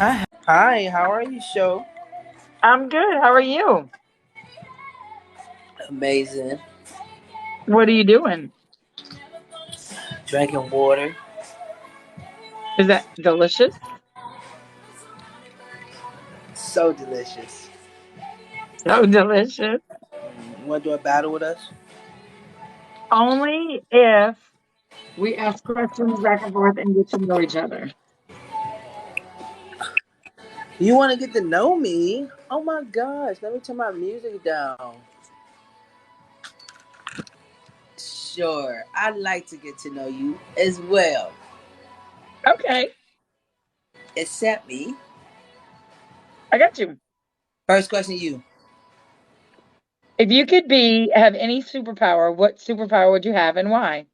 Hi, how are you, show? I'm good. How are you? Amazing. What are you doing? Drinking water. Is that delicious? So delicious. So delicious. You want to do a battle with us? Only if we ask questions back and forth and get to know each other. You want to get to know me? Oh my gosh, let me turn my music down. Sure, I'd like to get to know you as well. Okay, Accept me. I got you. First question, you. If you could have any superpower, what superpower would you have and why?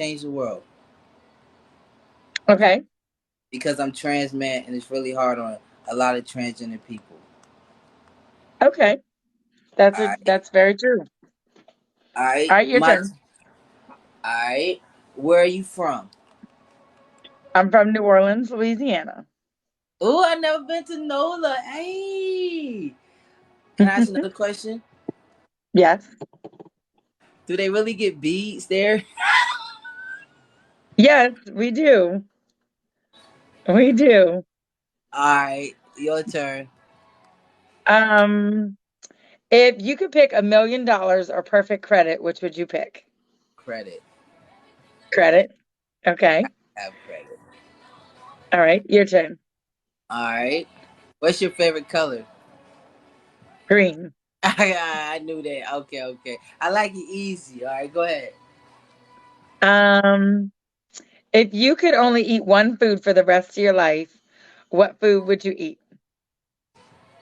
Change the world. Okay, Because I'm trans man and it's really hard on a lot of transgender people. okay. Alright. That's very true. All Alright. right, your turn. Alright. Where are you from? I'm from New Orleans, Louisiana. Oh, I never been to NOLA. Hey. Can I ask another question? Yes. Do they really get beads there? Yes, we do. We do. Alright, your turn. Um, if you could pick $1 million or perfect credit, which would you pick? Credit. Credit. Okay. Have credit. All right. Your turn. Alright. What's your favorite color? Green. I knew that. Okay, okay. I like it easy. Alright, go ahead. Um, if you could only eat one food for the rest of your life, what food would you eat?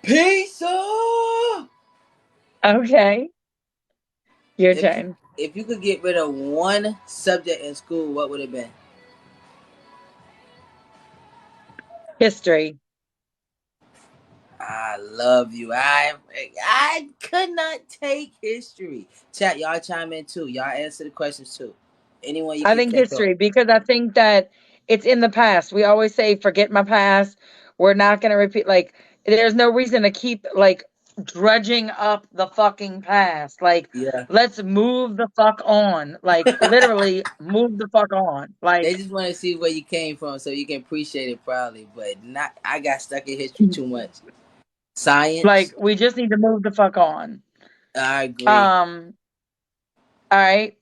Pizza! Okay. Your If you turn. if you could get rid of one subject in school, what would it be? History. I love you. I could not take history. Chat, y'all chime in too. Y'all answer the questions too. Anyone you I can think think of. history because I think that it's in the past. We always say, forget my past. We're not going to repeat. Like, there's no reason to keep, like, drudging up the fucking past. Like, Yeah. let's move the fuck on. Like, literally, move the fuck on. They Like, just want to see where you came from so you can appreciate it proudly. But not I got stuck in history too much. Science, we just need to move the fuck on. I agree. Um, all right.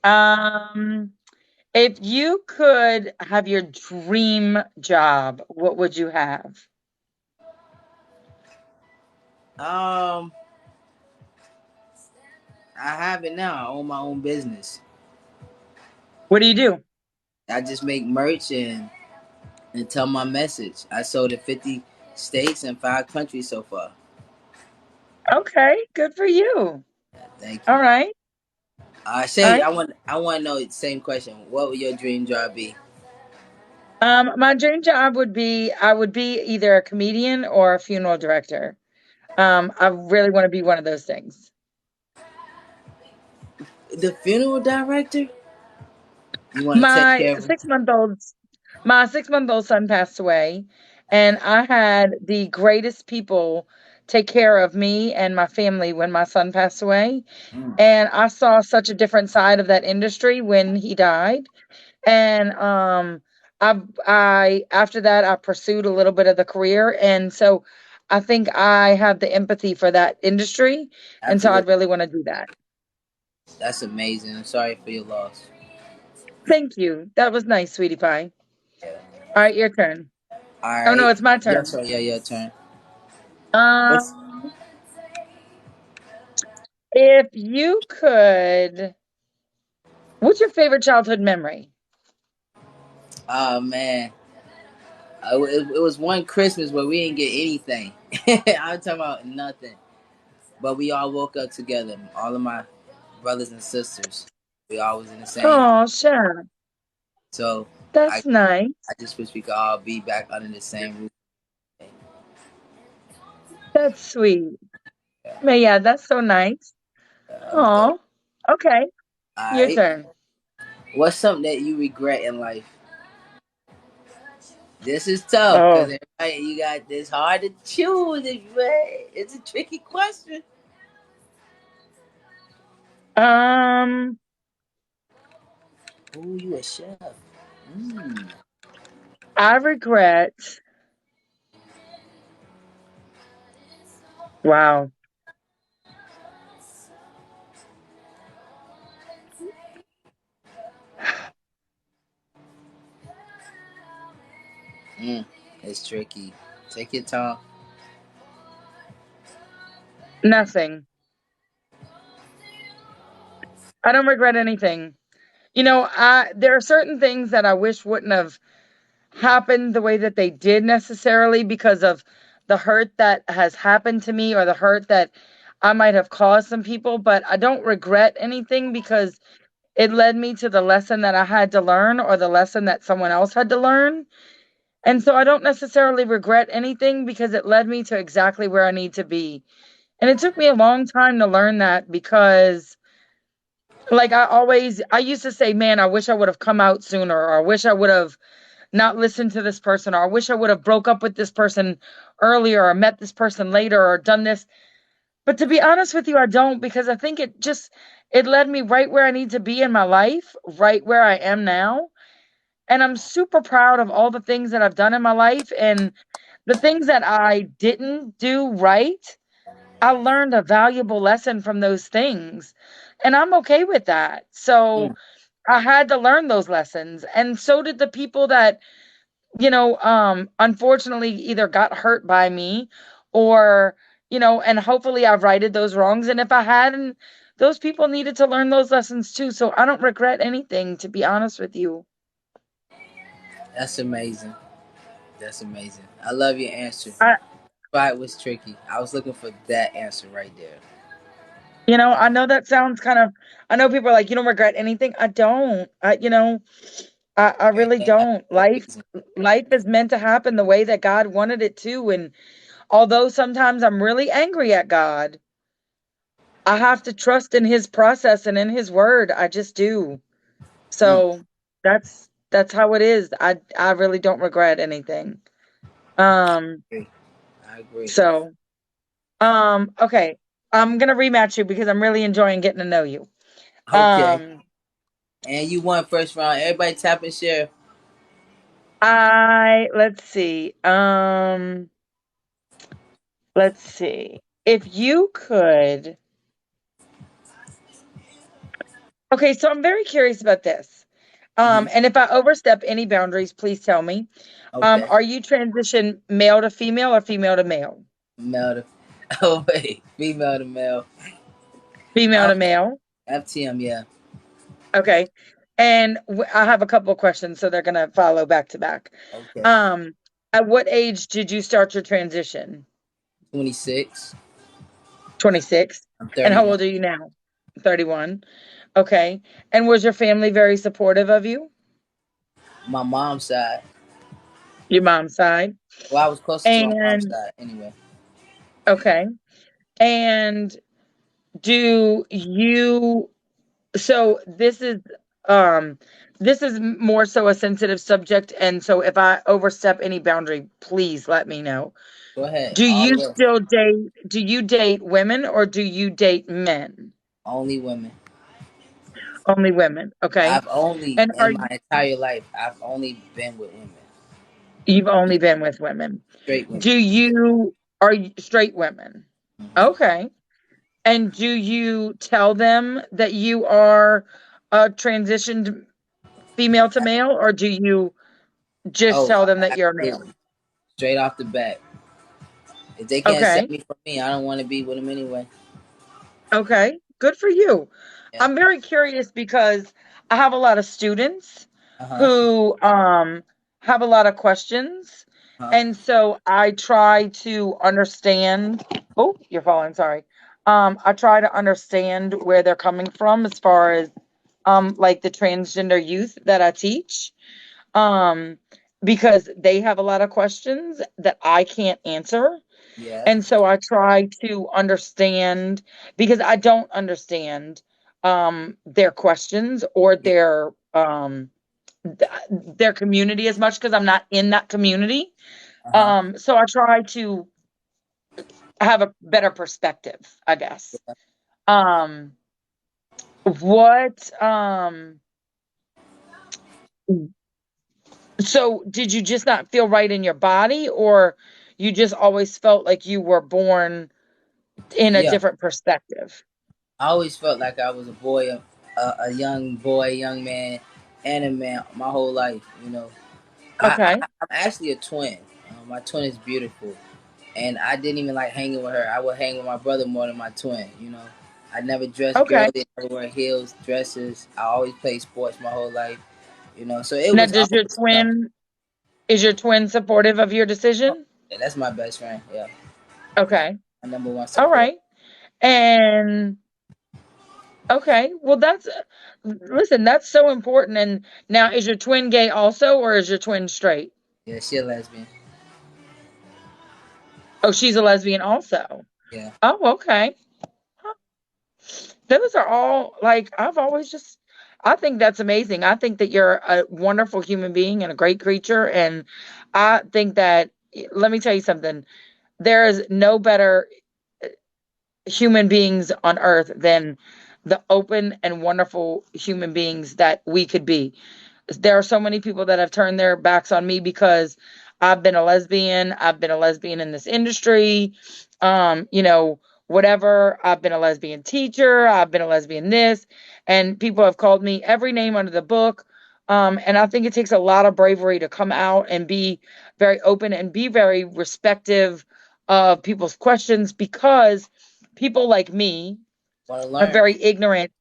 If you could have your dream job, what would you have? Um, I have it now. I own my own business. What do you do? I just make merch and tell my message. I sold in 50 states and 5 countries so far. Okay, good for you. Thank All you. right. All Shay, right. I want to know the same question. What would your dream job be? My dream job would be I would be either a comedian or a funeral director. I really want to be one of those things. The funeral director? You want to take My care of him? 6 month old my 6 month old son passed away, and I had the greatest people take care of me and my family when my son passed away. Mm, And I saw such a different side of that industry when he died. And I after that I pursued a little bit of the career, and so I think I have the empathy for that industry, and so I'd absolutely. really want to do that. That's amazing. I'm sorry for your loss. Thank you. That was nice, sweetie pie. Yeah. All right, your turn. All Oh no, right. it's my Yes, turn. sir. Yeah, your turn. What's Um, if you could, what's your favorite childhood memory? Oh man, it was one Christmas where we didn't get anything. I'm talking about nothing, but we all woke up together. All of my brothers and sisters, we all was in the same house. Oh, sure. So I That's nice. I just wish we could all be back under the same roof. That's sweet. Yeah, But yeah, that's so nice. that was dope. Oh, okay. All Your right, turn. what's something that you regret in life? This is tough because Oh. everybody you got this hard to choose. It's a tricky question. Um, Ooh, you a chef? Mm. I regret. Wow. Mm. It's tricky. Take your time. Nothing. I don't regret anything. There are certain things that I wish wouldn't have happened the way that they did necessarily because of the hurt that has happened to me or the hurt that I might have caused some people, but I don't regret anything because it led me to the lesson that I had to learn or the lesson that someone else had to learn. And so I don't necessarily regret anything because it led me to exactly where I need to be. And it took me a long time to learn that because like I used to say, man, I wish I would have come out sooner, or I wish I would have not listened to this person, or I wish I would have broke up with this person earlier, or met this person later, or done this. But to be honest with you, I don't, because I think it led me right where I need to be in my life, right where I am now. And I'm super proud of all the things that I've done in my life, and the things that I didn't do right. I learned a valuable lesson from those things, and I'm okay with that. So Mm. I had to learn those lessons, and so did the people that, unfortunately either got hurt by me or, and hopefully I've righted those wrongs. And if I hadn't, those people needed to learn those lessons too. So I don't regret anything, to be honest with you. That's amazing. That's amazing. I love your answer. I, But it was tricky. I was looking for that answer right there. I know that sounds kind of, I know people are like, you don't regret anything. I don't, I really And that's don't. amazing. Life is meant to happen the way that God wanted it to. And although sometimes I'm really angry at God, I have to trust in his process and in his word. I just do. Mm. So that's how it is. I really don't regret anything. Um Agree. I agree. so okay. I'm gonna rematch you because I'm really enjoying getting to know you. Okay. Um And you won first round. Everybody tap and share. I let's see. Let's see. If you could Okay, so I'm very curious about this. Hmm. And if I overstep any boundaries, please tell me. Okay. Are you transition male to female or female to male? Male to oh wait, female to male. Female I'm to male. FTM. Yeah. Okay. And I have a couple of questions, so they're gonna follow back to back. Okay. Um, at what age did you start your transition? 26. 26. I'm And how 31. old are you now? 31. Okay. And was your family very supportive of you? My mom's side. Your mom's side. Well, I was closer to my mom's And side anyway. okay. And do you so this is more so a sensitive subject, and so if I overstep any boundary, please let me know. Go ahead. All the way. Do you date women or do you date men? Only women. Only women, okay. I've only And in my entire life. I've only been with women. you've only been with women. Straight women. Do you Are you straight women? Hmm. Okay. And do you tell them that you are a transitioned female to male, or do you just Oh, tell them that you're male? absolutely. Straight off the bat. If they can't Okay. set me for me, I don't want to be with them anyway. Okay. Good for you. Yeah. I'm very curious because I have a lot of students Uh huh. who have a lot of questions. Uh huh. And so I try to understand. Oh, you're falling, sorry. I try to understand where they're coming from as far as like the transgender youth that I teach. Um because they have a lot of questions that I can't answer. Yeah. And so I try to understand because I don't understand their questions or Yeah. their their community as much because I'm not in that community. Uh-huh. So I try to have a better perspective, I guess. Um, what so did you just not feel right in your body, or you just always felt like you were born in a Yeah. different perspective? I always felt like I was a boy, a young boy, young man, and a man my whole life. You know, Okay. I'm actually a twin. My twin is beautiful, and I didn't even like hanging with her. I would hang with my brother more than my twin. You know, I never dressed Okay. girly, I never wear heels, dresses. I always played sports my whole life. You know, so it Now, was does your always tough. twin is your twin supportive of your decision? Yeah, that's my best friend. Yeah, Okay. my number one All support. right. And okay, well that's listen, that's so important. And now is your twin gay also, or is your twin straight? Yeah, she a lesbian. Oh, she's a lesbian also. Yeah, Oh, okay. Huh. Those are all like I've always just I think that's amazing. I think that you're a wonderful human being and a great creature. And I think that let me tell you something. There is no better human beings on earth than the open and wonderful human beings that we could be. There are so many people that have turned their backs on me because I've been a lesbian. I've been a lesbian in this industry. You know, whatever. I've been a lesbian teacher. I've been a lesbian this. And people have called me every name under the book. And I think it takes a lot of bravery to come out and be very open and be very respective of people's questions because people like me want to are learn. very ignorant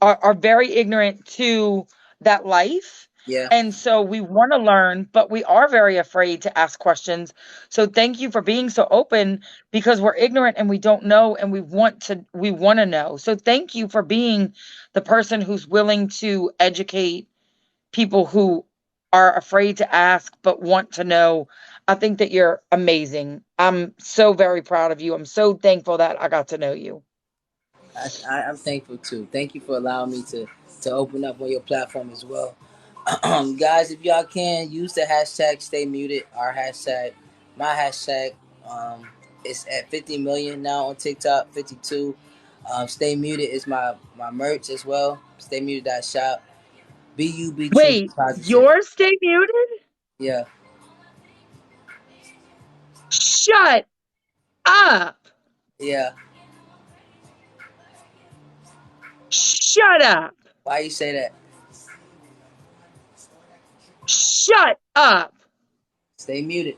are very ignorant to that life. Yeah, And so we want to learn, but we are very afraid to ask questions. So thank you for being so open because we're ignorant and we don't know and we want to know. So thank you for being the person who's willing to educate people who are afraid to ask but want to know. I think that you're amazing. I'm so very proud of you. I'm so thankful that I got to know you. I'm thankful too. Thank you for allowing me to open up on your platform as well. Guys, if y'all can use the hashtag stay muted, our hashtag, my hashtag, um, it's at 50 million now on TikTok, 52. Stay muted is my merch as well. Stay muted.shop. BUB True Be Wait, Positive. yours stay muted? Yeah, Shut up. yeah. Shut up. Why you say that? Shut up. Stay muted.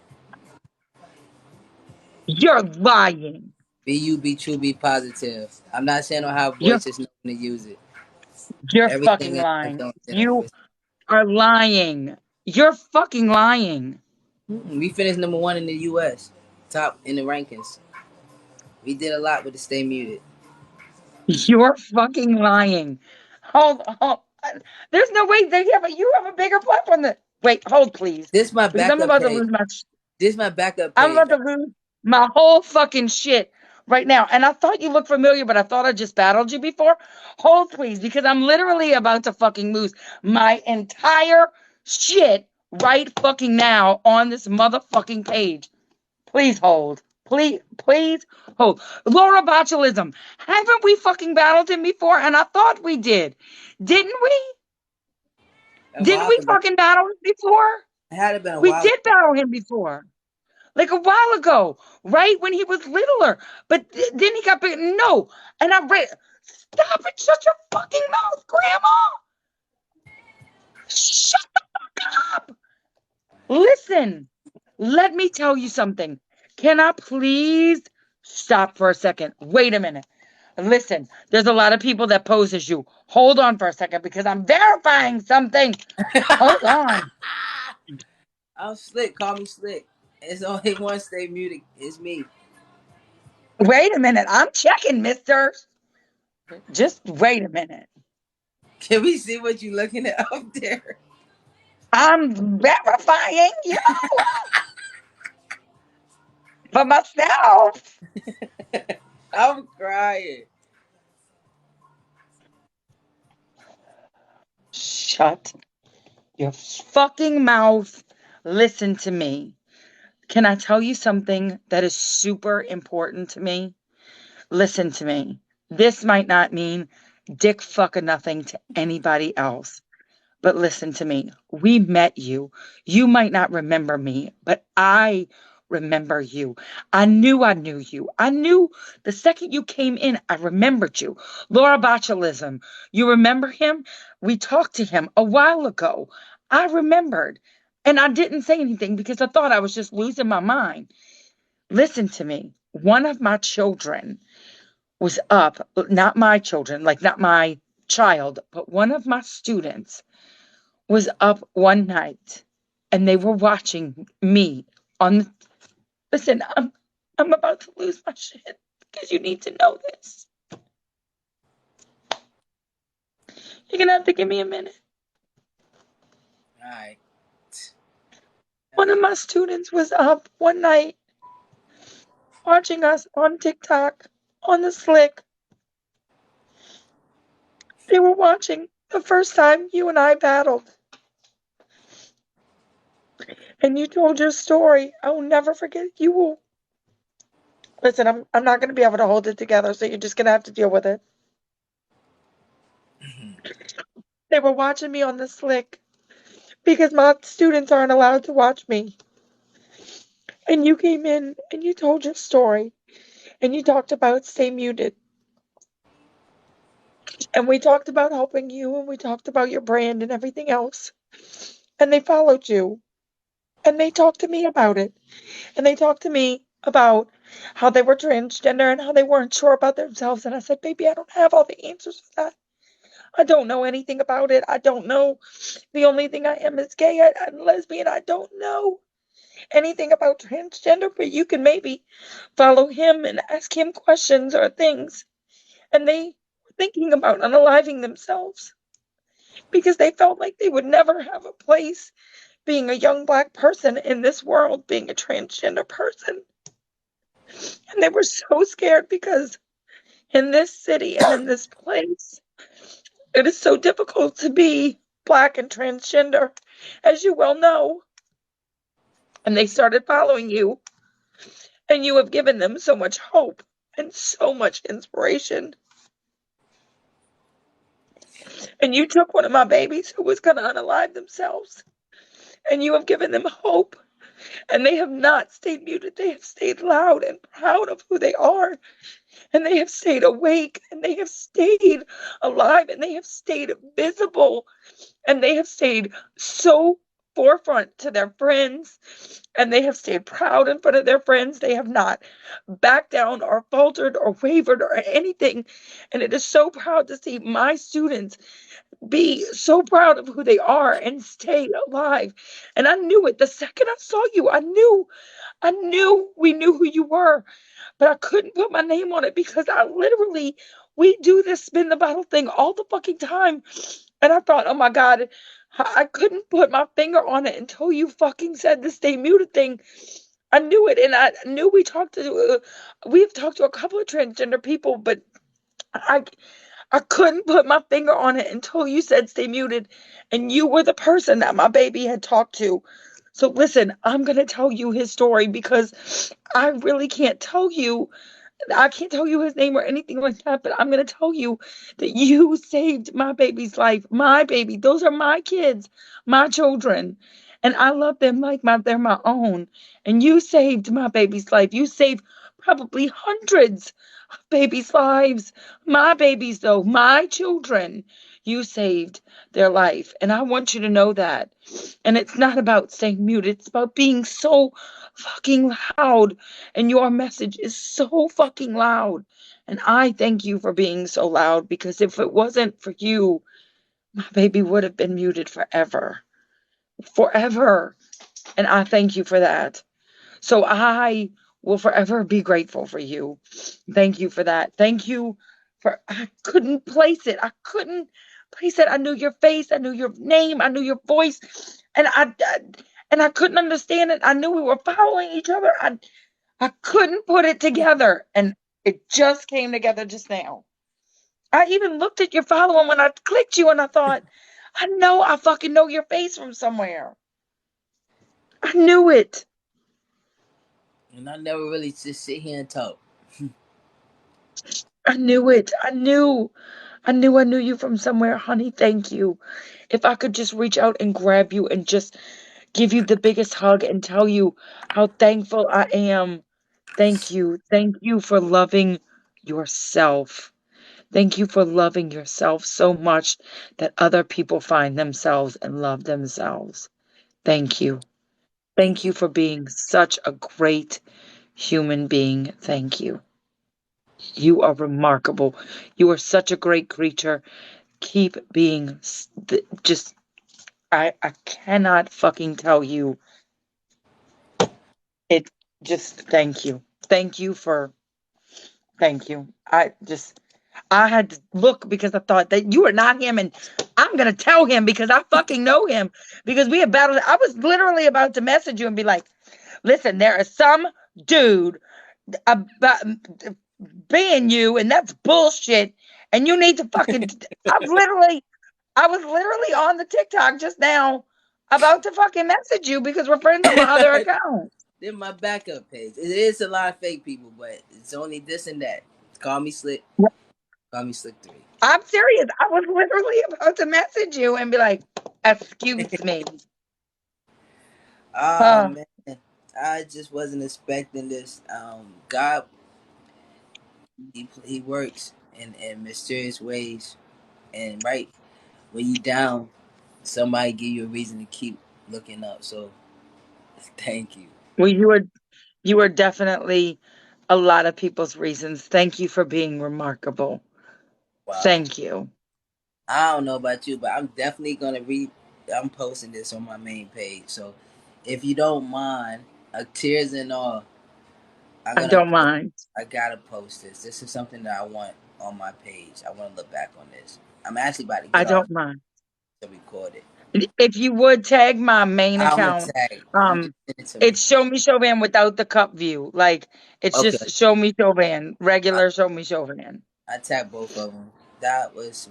You're lying. BUB True Be Positive. I'm not saying on how You're voices know when to use it. you're Everything fucking in life lying. don't, you know. You are lying. You're fucking lying. We finished number one in the U.S. Top in the rankings. We did a lot with the Stay Muted. You're fucking lying. Hold. There's no way you have a bigger platform than wait, hold please. This my Because I'm backup about to page. lose my This my backup I'm page. about to lose my whole fucking shit right now. And I thought you looked familiar, but I thought I just battled you before. Hold, please, because I'm literally about to fucking lose my entire shit right fucking now on this motherfucking page. Please hold. Please hold. Laura Botulism. Haven't we fucking battled him before? And I thought we did. Didn't we? A Didn't while we ago. fucking battle him before? It had been a We while did ago. battle him before. Like a while ago, right when he was littler. But then he got big. No, and I read. Stop it! Shut your fucking mouth, Grandma. Shut the fuck up. Listen, let me tell you something. Can I please stop for a second? Wait a minute. Listen, there's a lot of people that pose as you. Hold on for a second because I'm verifying something. Hold on. I'm slick. Call me slick. It's only one Stay Muted. It's me. Wait a minute. I'm checking, mister. Just wait a minute. Can we see what you looking at up there? I'm verifying you for myself. I'm crying. Shut Your fucking mouth. Listen to me. Can I tell you something that is super important to me? Listen to me. This might not mean dick fucking nothing to anybody else. But listen to me. We met you. You might not remember me, but I remember you. I knew you. I knew the second you came in, I remembered you. Laura Botulism, you remember him? We talked to him a while ago. I remembered. And I didn't say anything because I thought I was just losing my mind. Listen to me. One of my children was up, not my children, like not my child, but one of my students was up one night and they were watching me on. Listen, I'm about to lose my shit because you need to know this. You're gonna have to give me a minute. All right. One of my students was up one night watching us on TikTok on the slick. They were watching the first time you and I battled. And you told your story. I will never forget. You will. Listen, I'm not going to be able to hold it together, so you're just going to have to deal with it. They were watching me on the slick because my students aren't allowed to watch me. And you came in and you told your story and you talked about stay muted. And we talked about helping you and we talked about your brand and everything else. And they followed you and they talked to me about it. And they talked to me about how they were transgender and how they weren't sure about themselves. And I said, baby, I don't have all the answers for that. I don't know anything about it. I don't know. The only thing I am is gay. I'm lesbian. I don't know anything about transgender, but you can maybe follow him and ask him questions or things. And they were thinking about unaliving themselves because they felt like they would never have a place being a young Black person in this world, being a transgender person. And they were so scared because in this city and in this place, it is so difficult to be Black and transgender, as you well know. And they started following you, and you have given them so much hope and so much inspiration. And you took one of my babies who was going to unalive themselves, and you have given them hope. And they have not stayed muted. They have stayed loud and proud of who they are. And they have stayed awake, and they have stayed alive, and they have stayed visible, and they have stayed so forefront to their friends, and they have stayed proud in front of their friends. They have not backed down or faltered or wavered or anything. And it is so proud to see my students be so proud of who they are and stay alive. And I knew it the second I saw you. I knew we knew who you were, but I couldn't put my name on it because I literally, we do this spin the bottle thing all the fucking time. And I thought, oh my God, I couldn't put my finger on it until you fucking said the stay muted thing. I knew it. And I knew we've talked to a couple of transgender people, but I, I couldn't put my finger on it until you said stay muted. And you were the person that my baby had talked to. So listen, I'm going to tell you his story because I really can't tell you. I can't tell you his name or anything like that, but I'm going to tell you that you saved my baby's life. My baby. Those are my kids, my children. And I love them like they're my own. And you saved my baby's life. You saved probably hundreds of babies' lives. My babies, though, my children, you saved their life. And I want you to know that. And it's not about staying muted. It's about being so fucking loud. And your message is so fucking loud. And I thank you for being so loud because if it wasn't for you, my baby would have been muted forever. Forever. And I thank you for that. So I will forever be grateful for you. Thank you for that. Thank you for, I couldn't place it. I couldn't place it. I knew your face. I knew your name. I knew your voice. And I couldn't understand it. I knew we were following each other. I couldn't put it together. And it just came together just now. I even looked at your following when I clicked you and I thought, I know I fucking know your face from somewhere. I knew it. And I never really just sit here and talk. I knew it. I knew you from somewhere, honey. Thank you. If I could just reach out and grab you and just give you the biggest hug and tell you how thankful I am. Thank you. Thank you for loving yourself. Thank you for loving yourself so much that other people find themselves and love themselves. Thank you. Thank Thank you you. for being such a great human being. Thank you. You are remarkable. You are such a great creature. Keep being just I cannot fucking tell you it. Just thank you. Thank you. I had to look because I thought that you are not him, and I'm gonna tell him because I fucking know him because we have battled. I was literally about to message you and be like, listen, there is some dude about being you, and that's bullshit. And you need to fucking. I was literally on the TikTok just now about to fucking message you because we're friends on my other account. Then my backup page. It is a lot of fake people, but it's only this and that. Call me slick. Call me slick 3. I'm serious. I was literally about to message you and be like, excuse me. Oh Uh, man, I just wasn't expecting this. God, he works in mysterious ways, and right when you down, somebody give you a reason to keep looking up. So thank you. well, you are definitely a lot of people's reasons. Thank you for being remarkable. Wow. Thank you. I don't know about you, but I'm definitely gonna read. I'm posting this on my main page, so if you don't mind, tears and all, I'm I gonna don't post. mind. I gotta post this. This is something that I want on my page. I want to look back on this. I'm actually about to I get off don't mind. to record it. If you would tag my main I'm gonna account, tag. You just um, send it to me. it's Show Me Chauvin without the cup view. Like it's Okay. just Show Me Chauvin, I, regular Show Me Chauvin. I tagged both of them. That was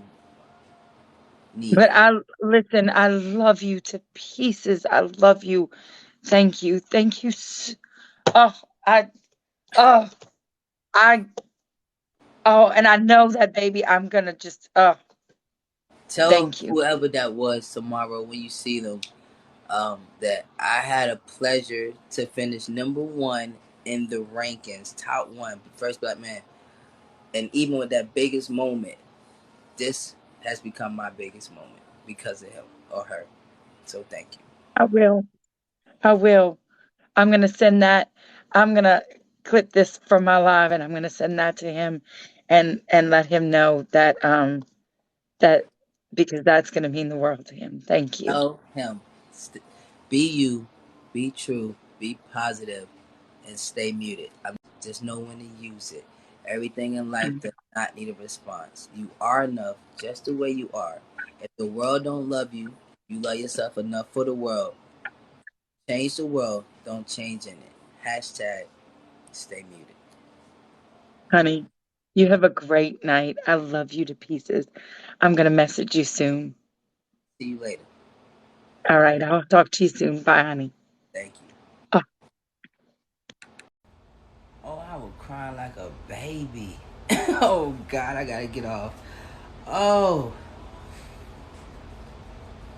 But needed. I listen. I love you to pieces. I love you. Thank you. Thank you. Oh, I. Oh, I. Oh, and I know that, baby. I'm gonna just. Oh, Tell thank you. whoever that was tomorrow when you see them that I had a pleasure to finish number one in the rankings, top one, first black man. And even with that biggest moment, this has become my biggest moment because of him or her. So thank you. I will. I will. I'm gonna send that. I'm gonna clip this from my live, and I'm gonna send that to him, and let him know that that because that's gonna mean the world to him. Thank you, Tell him, be you, be true, be positive, and stay muted. Just know when to use it. Everything in life does not need a response. You are enough just the way you are. If the world don't love you, you love yourself enough for the world. Change the world, don't change in it. Hashtag stay muted. honey. You have a great night. I love you to pieces. I'm gonna message you soon. See you later. All right, I'll talk to you soon. Bye, honey. Thank you. Oh, Oh, I will cry like a baby. Oh God, I gotta get off. Oh,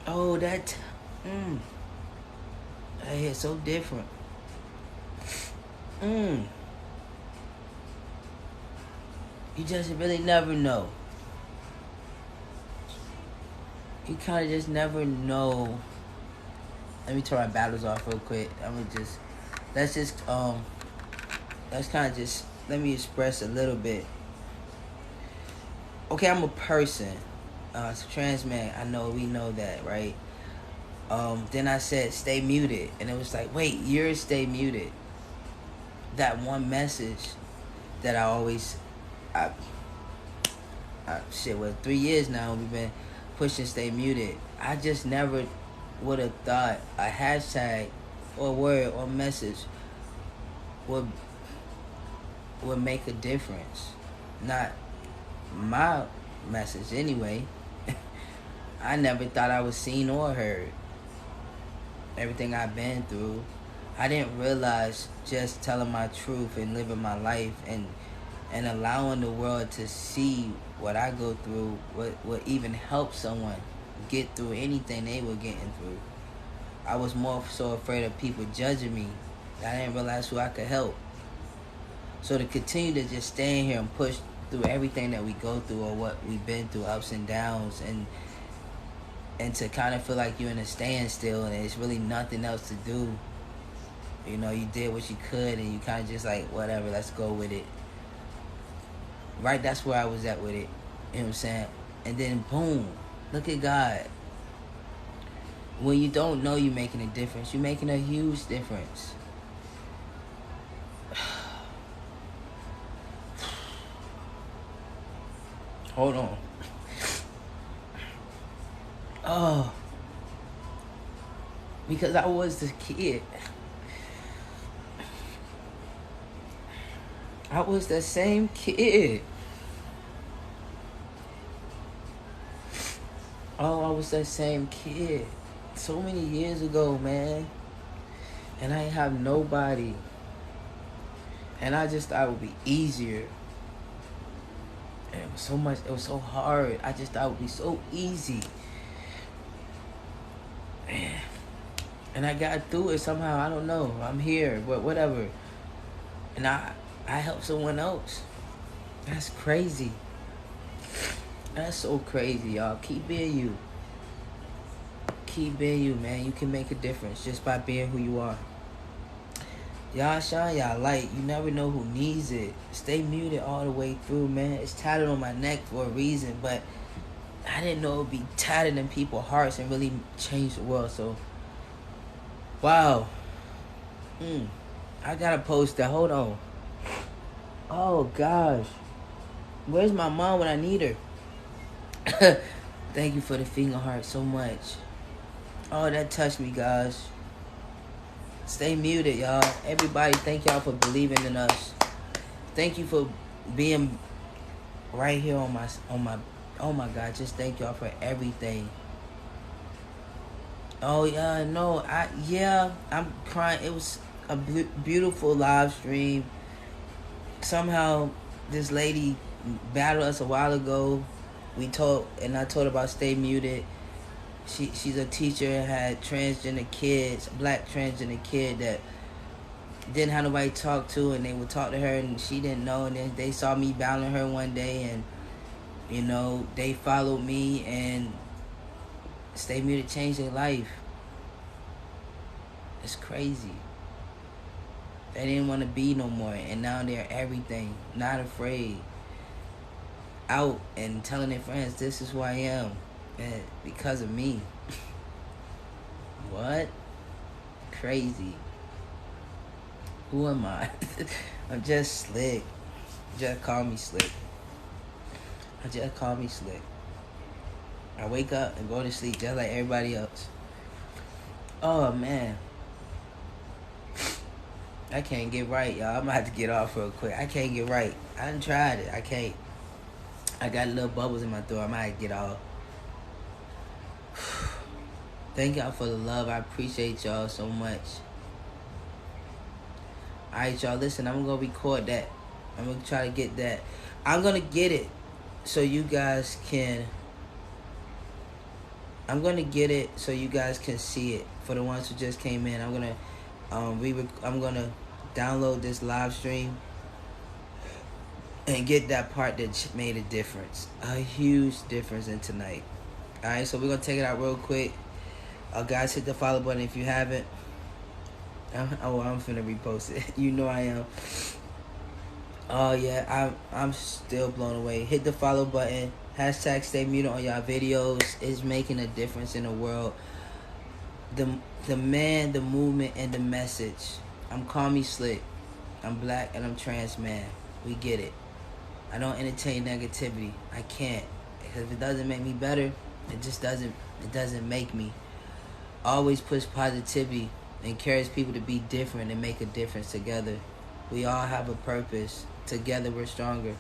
oh, mm, that hit so different. Mm, you just really never know. You kind of just never know. Let me turn my battles off real quick. I'm gonna just let's just let's kind of just let me express a little bit. Okay, I'm a person. It's a trans man. I know we know that, right? Then I said stay muted, and it was like, wait, you're stay muted. That one message that I always, I, shit, well, 3 years now we've been pushing stay muted. I just never would have thought a hashtag or word or message would would make a difference. Not my message anyway. I never thought I was seen or heard. Everything I've been through, I didn't realize just telling my truth and living my life and allowing the world to see what I go through would even help someone get through anything they were getting through. I was more so afraid of people judging me. I didn't realize who I could help. So to continue to just stay in here and push through everything that we go through or what we've been through, ups and downs, and to kind of feel like you're in a standstill and there's really nothing else to do. You know, you did what you could and you kind of just like, whatever, let's go with it. Right, that's where I was at with it. You know what I'm saying? And then boom, look at God. When you don't know you're making a difference, you're making a huge difference. Hold on. Oh. Because I was the kid. I was the same kid. Oh, I was that same kid. So many years ago, man. And I ain't have nobody. And I just thought it would be easier. And it was so much, it was so hard. I just thought it would be so easy. Man. And I got through it somehow. I don't know. I'm here, but whatever. And I helped someone else. That's crazy. That's so crazy, y'all. Keep being you. Keep being you, man. You can make a difference just by being who you are. Y'all shine y'all light. You never know who needs it. Stay muted all the way through, man. It's tatted on my neck for a reason, but I didn't know it would be tatted in people's hearts and really change the world. So, wow. I gotta post that. Hold on. Oh, gosh. Where's my mom when I need her? Thank you for the finger heart so much. Oh, that touched me, guys. Stay muted, y'all. Everybody, thank y'all for believing in us. Thank you for being right here on my oh my God, just thank y'all for everything. Oh yeah, no, I'm crying. It was a beautiful live stream. Somehow this lady battled us a while ago. I told about stay muted. She's a teacher, had transgender kids, black transgender kid that didn't have nobody to talk to, and they would talk to her and she didn't know, and then they saw me battling her one day, and you know, they followed me, and Stay Muted changed their life. It's crazy. They didn't want to be no more, and now they're everything, not afraid, out and telling their friends, this is who I am, and because of me. What? Crazy. Who am I? I'm just slick. Just call me slick. Just call me slick. I wake up and go to sleep just like everybody else. Oh man, I can't get right, y'all. I'm gonna have to get off real quick. I can't get right. I done tried it. I can't. I got little bubbles in my throat. I might get off. Thank y'all for the love. I appreciate y'all so much. Alright, y'all, listen, I'm gonna record that. I'm gonna try to get that. I'm gonna get it so you guys can see it. For the ones who just came in, I'm gonna download this live stream and get that part that made a difference, a huge difference in tonight. All right, so we're gonna take it out real quick. Guys, hit the follow button if you haven't. I'm finna repost it. You know I am. Oh yeah, I'm still blown away. Hit the follow button. Hashtag stay muted on y'all videos. It's making a difference in the world. The man, the movement, and the message. I'm Callmeslic. I'm black and I'm trans man. We get it. I don't entertain negativity. I can't. Because if it doesn't make me better, it doesn't make me. Always push positivity. Encourage people to be different and make a difference together. We all have a purpose. Together we're stronger.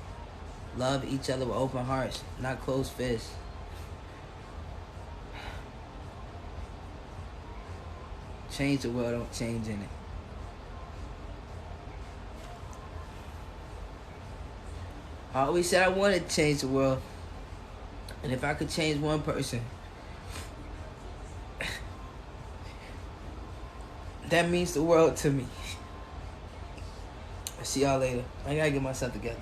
Love each other with open hearts, not closed fists. change the world, don't change in it. I always said I wanted to change the world. And if I could change one person, that means the world to me. I'll see y'all later. I gotta get myself together.